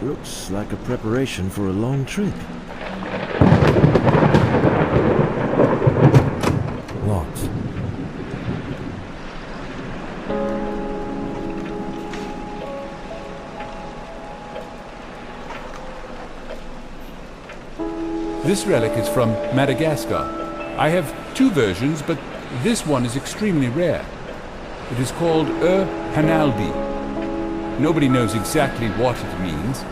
Looks like a preparation for a long trip. What? This relic is from Madagascar. I have two versions, but this one is extremely rare. It is called Hanalbi. Nobody knows exactly what it means,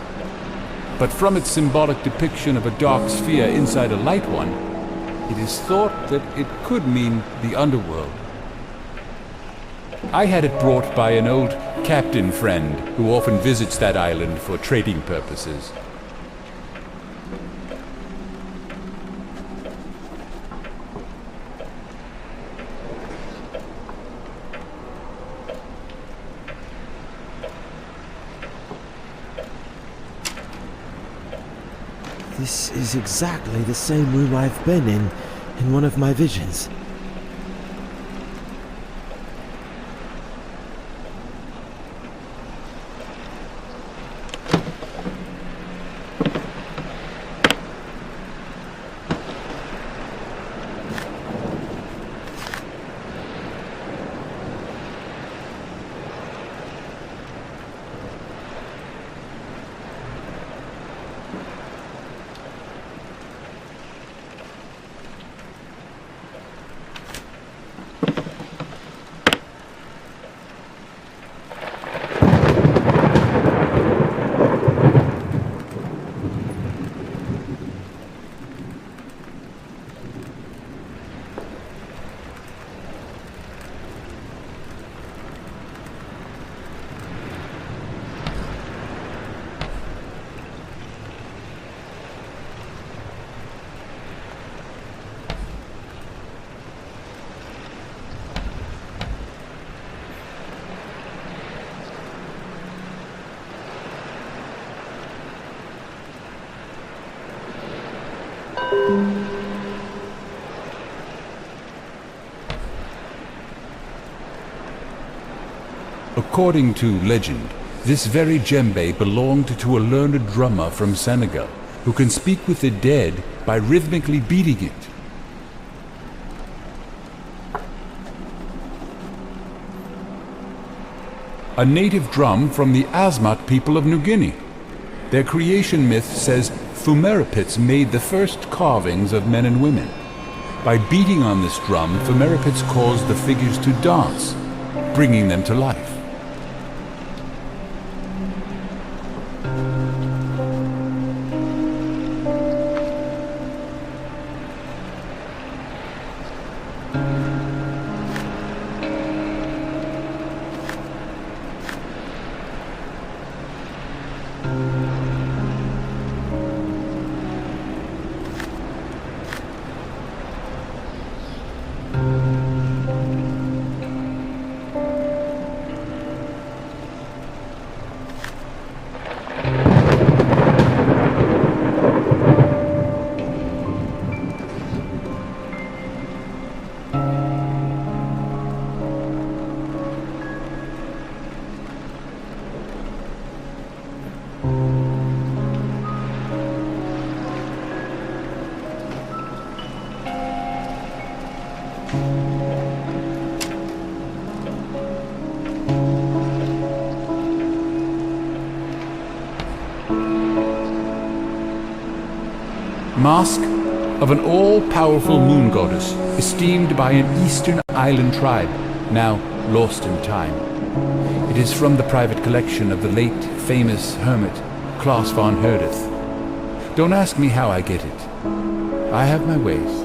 but from its symbolic depiction of a dark sphere inside a light one, it is thought that it could mean the underworld. I had it brought by an old captain friend who often visits that island for trading purposes. This is exactly the same room I've been in one of my visions. According to legend, this very djembe belonged to a learned drummer from Senegal, who can speak with the dead by rhythmically beating it. A native drum from the Asmat people of New Guinea. Their creation myth says Fumerapits made the first carvings of men and women. By beating on this drum, Fumerapits caused the figures to dance, bringing them to life. Mask of an all-powerful moon goddess, esteemed by an eastern island tribe, now lost in time. It is from the private collection of the late famous hermit, Klaus von Herdeth. Don't ask me how I get it. I have my ways.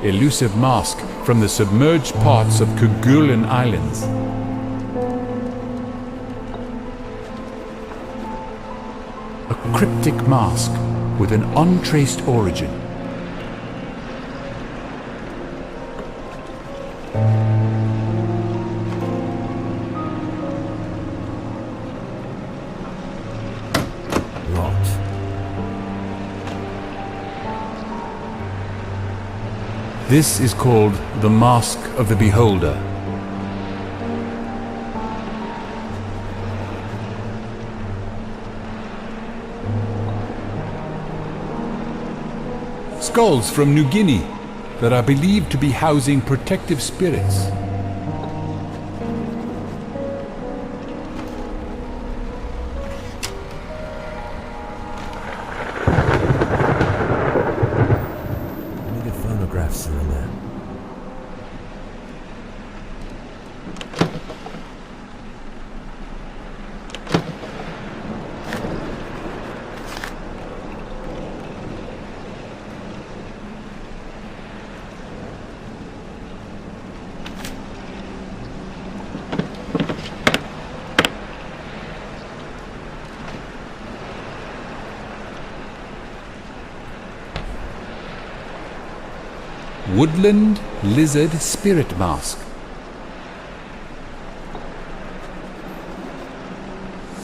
Elusive mask from the submerged parts of Kerguelen Islands. A cryptic mask with an untraced origin. Rot. This is called the Mask of the Beholder. Skulls from New Guinea that are believed to be housing protective spirits. I need a phonograph cylinder. Woodland Lizard Spirit Mask.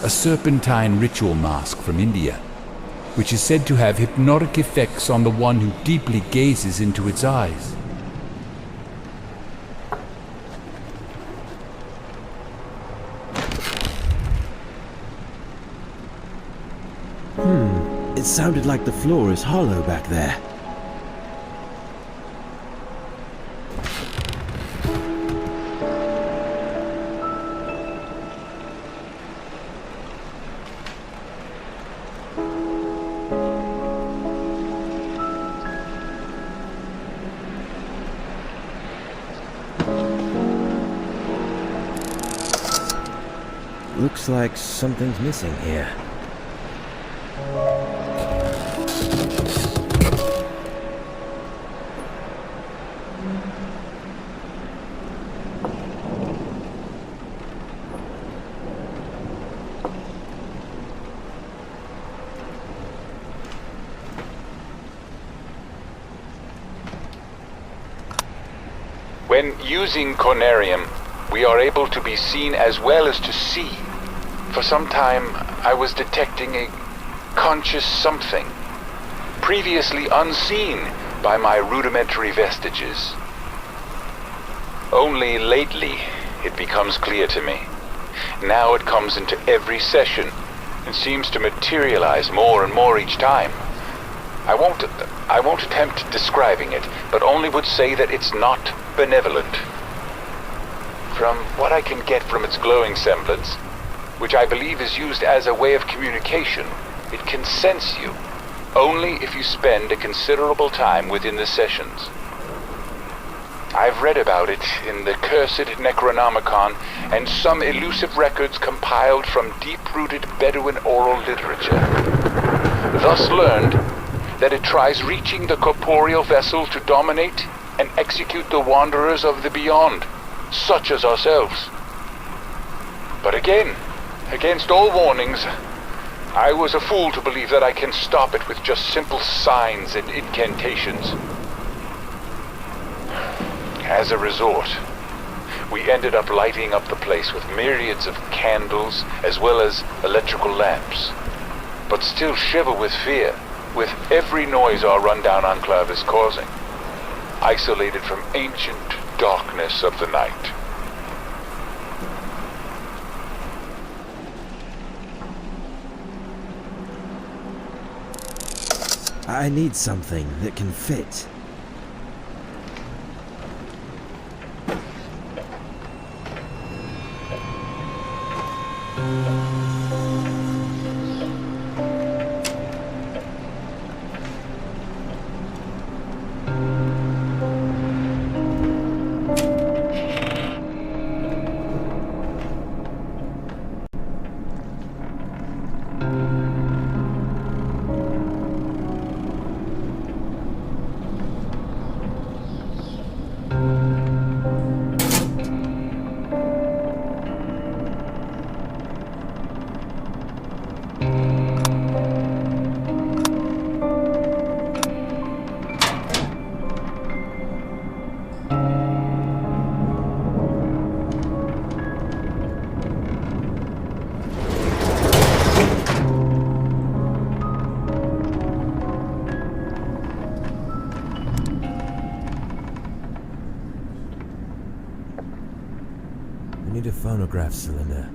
A serpentine ritual mask from India, which is said to have hypnotic effects on the one who deeply gazes into its eyes. It sounded like the floor is hollow back there. Looks like something's missing here. When using Conarium, we are able to be seen as well as to see. For some time, I was detecting a conscious something, previously unseen by my rudimentary vestiges. Only lately, it becomes clear to me. Now it comes into every session and seems to materialize more and more each time. I won't attempt describing it, but only would say that it's not benevolent. From what I can get from its glowing semblance, which I believe is used as a way of communication, it can sense you, only if you spend a considerable time within the sessions. I've read about it in the cursed Necronomicon and some elusive records compiled from deep-rooted Bedouin oral literature. Thus learned that it tries reaching the corporeal vessel to dominate and execute the wanderers of the beyond, such as ourselves. But again, against all warnings, I was a fool to believe that I can stop it with just simple signs and incantations. As a resort, we ended up lighting up the place with myriads of candles as well as electrical lamps, but still shiver with fear with every noise our rundown enclave is causing, isolated from ancient darkness of the night. I need something that can fit. phonograph cylinder.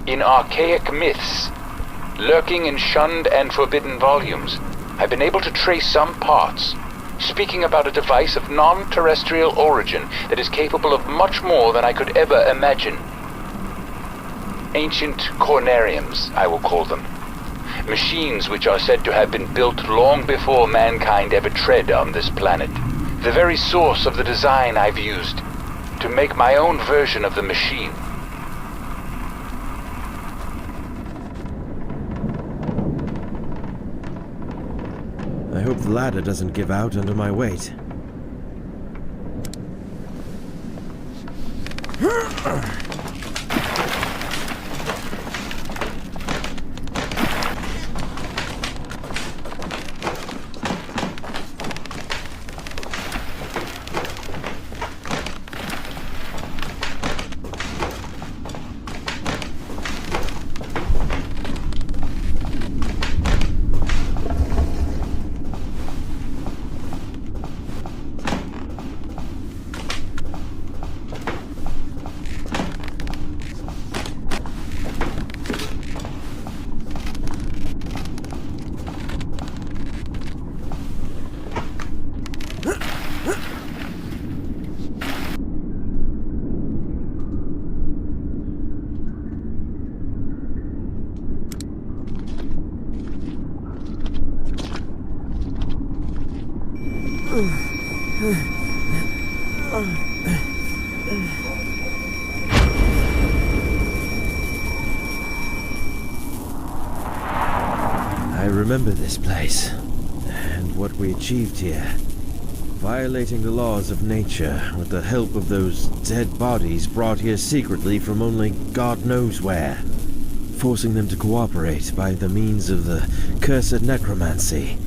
In archaic myths, lurking in shunned and forbidden volumes, I've been able to trace some parts, speaking about a device of non-terrestrial origin that is capable of much more than I could ever imagine. Ancient Conariums, I will call them. Machines which are said to have been built long before mankind ever tread on this planet. The very source of the design I've used to make my own version of the machine. I hope the ladder doesn't give out under my weight. I remember this place, and what we achieved here. Violating the laws of nature with the help of those dead bodies brought here secretly from only God knows where. Forcing them to cooperate by the means of the cursed necromancy,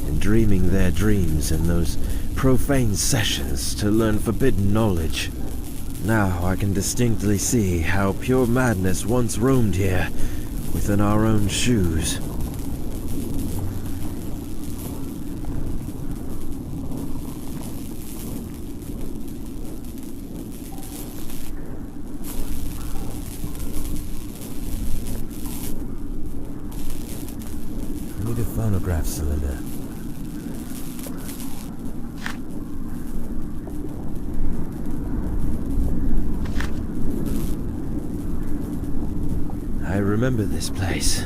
and dreaming their dreams in those profane sessions to learn forbidden knowledge. Now I can distinctly see how pure madness once roamed here, within our own shoes. I need a phonograph cylinder. I remember this place,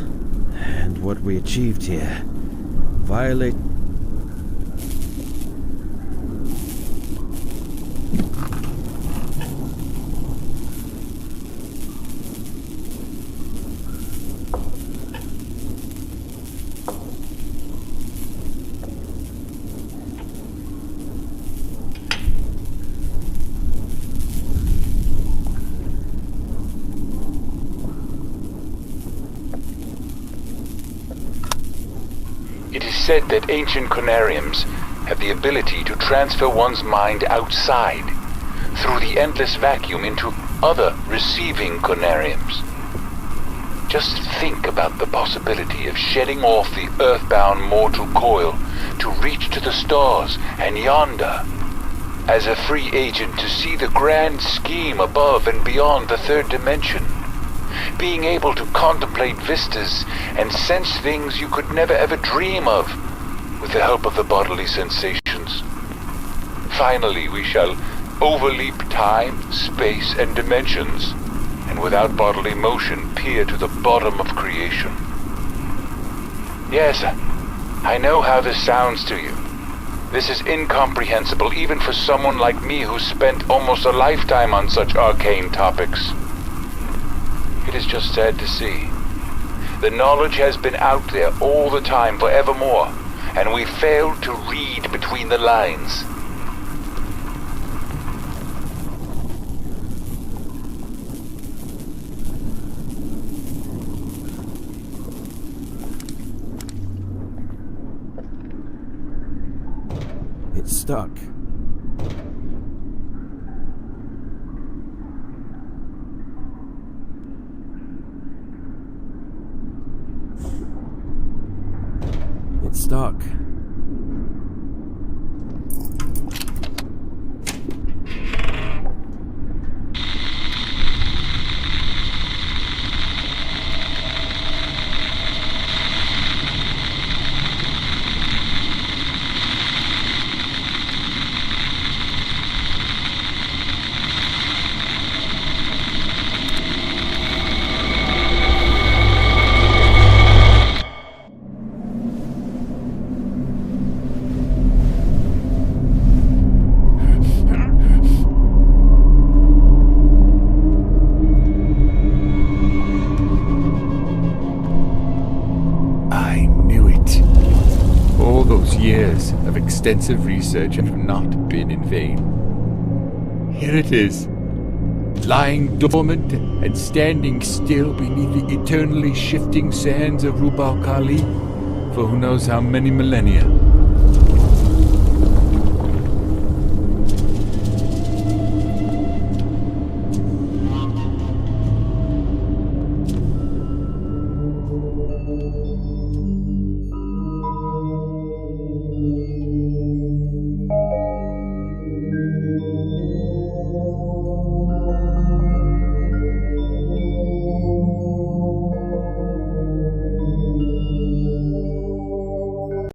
and what we achieved here. Violate... It is said that ancient Conariums have the ability to transfer one's mind outside, through the endless vacuum, into other receiving Conariums. Just think about the possibility of shedding off the earthbound mortal coil to reach to the stars and yonder, as a free agent to see the grand scheme above and beyond the third dimension. Being able to contemplate vistas and sense things you could never ever dream of, with the help of the bodily sensations. Finally, we shall overleap time, space, and dimensions, and without bodily motion peer to the bottom of creation. Yes, I know how this sounds to you. This is incomprehensible even for someone like me who spent almost a lifetime on such arcane topics. It is just sad to see. The knowledge has been out there all the time forevermore, and we failed to read between the lines. It's stuck. It's stuck. Years of extensive research have not been in vain. Here it is, lying dormant and standing still beneath the eternally shifting sands of Rub al Khali for who knows how many millennia.